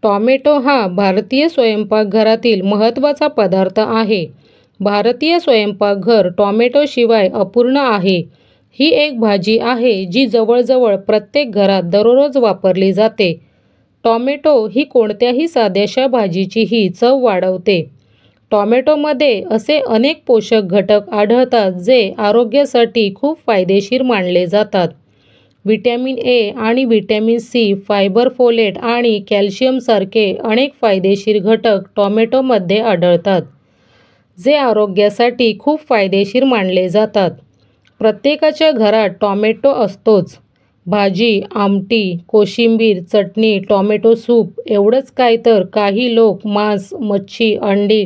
Tomato हा भारतीय स्वयंपाकघरातील महत्त्वाचा पदार्थ आहे. भारतीय स्वयंपाकघर टॉमॅटोशिवाय अपूर्ण आहे. ही एक भाजी आहे जी जवळजवळ प्रत्येक घरात दररोज वापरली जाते. टॉमॅटो ही कोणत्याही साध्याशा भाजीचीही चव वाढवते. टॉमॅटोमध्ये असे अनेक पोषक घटक आढळतात जे आरोग्यासाठी खूप फायदेशीर मानले जातात. व्हिटॅमिन ए आणि व्हिटॅमिन सी, फायबर, फोलेट आणि कॅल्शियमसारखे अनेक फायदेशीर घटक टॉमॅटोमध्ये आढळतात, जे आरोग्यासाठी खूप फायदेशीर मानले जातात. प्रत्येकाच्या घरात टॉमॅटो असतोच. भाजी, आमटी, कोशिंबीर, चटणी, टॉमॅटो सूप एवढंच काय तर काही लोक मांस, मच्छी, अंडी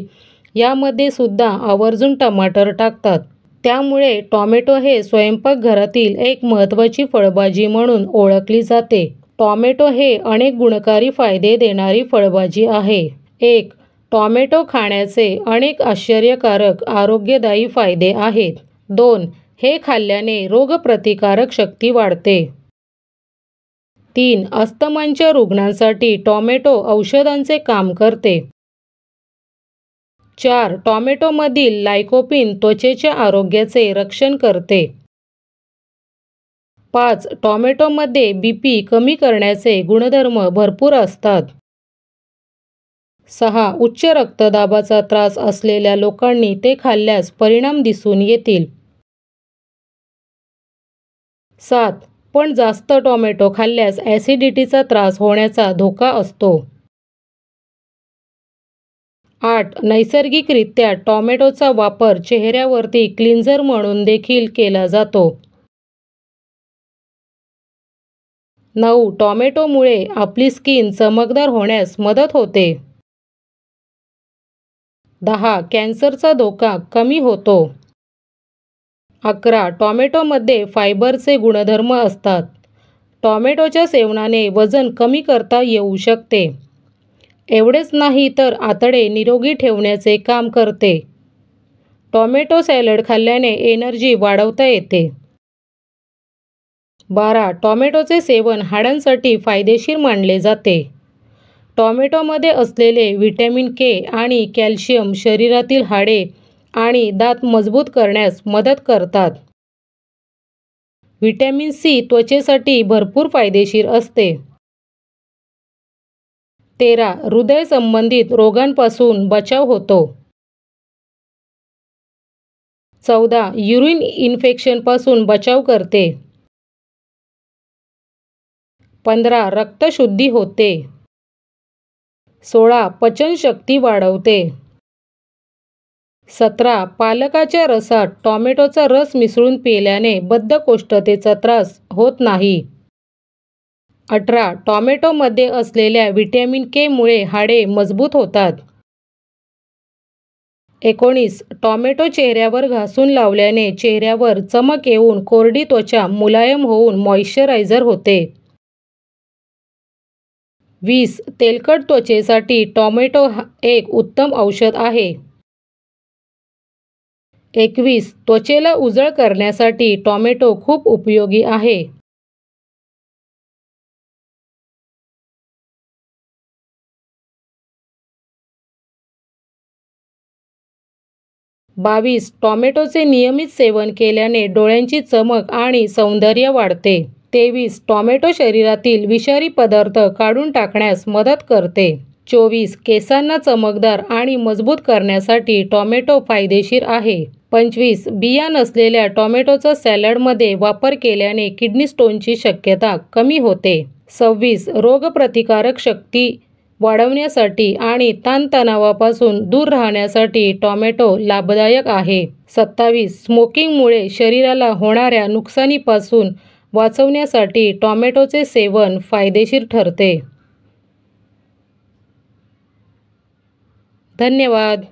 यामध्ये सुद्धा आवर्जून टमाटर टाकतात. त्यामुळे टॉमॅटो हे स्वयंपाकघरातील एक महत्त्वाची फळभाजी म्हणून ओळखली जाते. टॉमॅटो हे अनेक गुणकारी फायदे देणारी फळभाजी आहे. 1. टॉमॅटो खाण्याचे अनेक आश्चर्यकारक आरोग्यदायी फायदे आहेत. 2. हे खाल्ल्याने रोगप्रतिकारक शक्ती वाढते. 3. अस्थमांच्या रुग्णांसाठी टॉमॅटो औषधांचे काम करते. 4. टॉमॅटोमधील लाइकोपीन त्वचेच्या आरोग्याचे रक्षण करते. 5. टॉमॅटोमध्ये बीपी कमी करण्याचे गुणधर्म भरपूर असतात. 6. उच्च रक्तदाबाचा त्रास असलेल्या लोकांनी ते खाल्ल्यास परिणाम दिसून येतील. 7. पण जास्त टॉमॅटो खाल्ल्यास ॲसिडिटीचा त्रास होण्याचा धोका असतो. 8. नैसर्गिकरित्या टॉमॅटोचा वापर चेहऱ्यावरती क्लिन्झर म्हणून देखील केला जातो. 9. टॉमॅटोमुळे आपली स्किन चमकदार होण्यास मदत होते. 10. कॅन्सरचा धोका कमी होतो. 11. टॉमॅटोमध्ये फायबरचे गुणधर्म असतात. टॉमॅटोच्या सेवनाने वजन कमी करता येऊ शकते. एवढेच नाही तर आतडे निरोगी ठेवण्याचे काम करते. टॉमॅटो सॅलड खाल्ल्याने एनर्जी वाढवता येते. 12. टॉमॅटोचे सेवन हाडांसाठी फायदेशीर मानले जाते. टॉमॅटोमध्ये असलेले व्हिटॅमिन के आणि कॅल्शियम शरीरातील हाडे आणि दात मजबूत करण्यास मदत करतात. व्हिटॅमिन सी त्वचेसाठी भरपूर फायदेशीर असते. 13. हृदय संबंधित रोगांपासून बचाव होतो. 14. युरिन इन्फेक्शनपासून बचाव करते. 15. रक्तशुद्धी होते. 16. पचनशक्ती वाढवते. 17. पालकाच्या रसात टॉमॅटोचा रस मिसळून पिल्याने बद्धकोष्ठतेचा त्रास होत नाही. 18. टॉमॅटोमध्ये असलेल्या व्हिटॅमिन के मुळे हाडे मजबूत होतात. 19. टॉमॅटो चेहऱ्यावर घासून लावल्याने चेहऱ्यावर चमक येऊन कोरडी त्वचा मुलायम होऊन मॉइश्चरायझर होते. 20. तेलकट त्वचेसाठी टॉमॅटो एक उत्तम औषध आहे. 21. त्वचेला उजळ करण्यासाठी टॉमॅटो खूप उपयोगी आहे. 22. टॉमॅटोचे नियमित सेवन केल्याने डोळ्यांची चमक आणि सौंदर्य वाढते. 23. टॉमॅटो शरीरातील विषारी पदार्थ काढून टाकण्यास मदत करते. 24. केसांना चमकदार आणि मजबूत करण्यासाठी टॉमॅटो फायदेशीर आहे. 25. बिया नसलेल्या टॉमॅटोचा सॅलडमध्ये वापर केल्याने किडनी स्टोनची शक्यता कमी होते. 26. रोगप्रतिकारक शक्ती वाढवण्यासाठी आणि ताणतणावापासून दूर राहण्यासाठी टॉमॅटो लाभदायक आहे. 27. स्मोकिंगमुळे शरीराला होणाऱ्या नुकसानीपासून वाचवण्यासाठी टॉमॅटोचे सेवन फायदेशीर ठरते. धन्यवाद.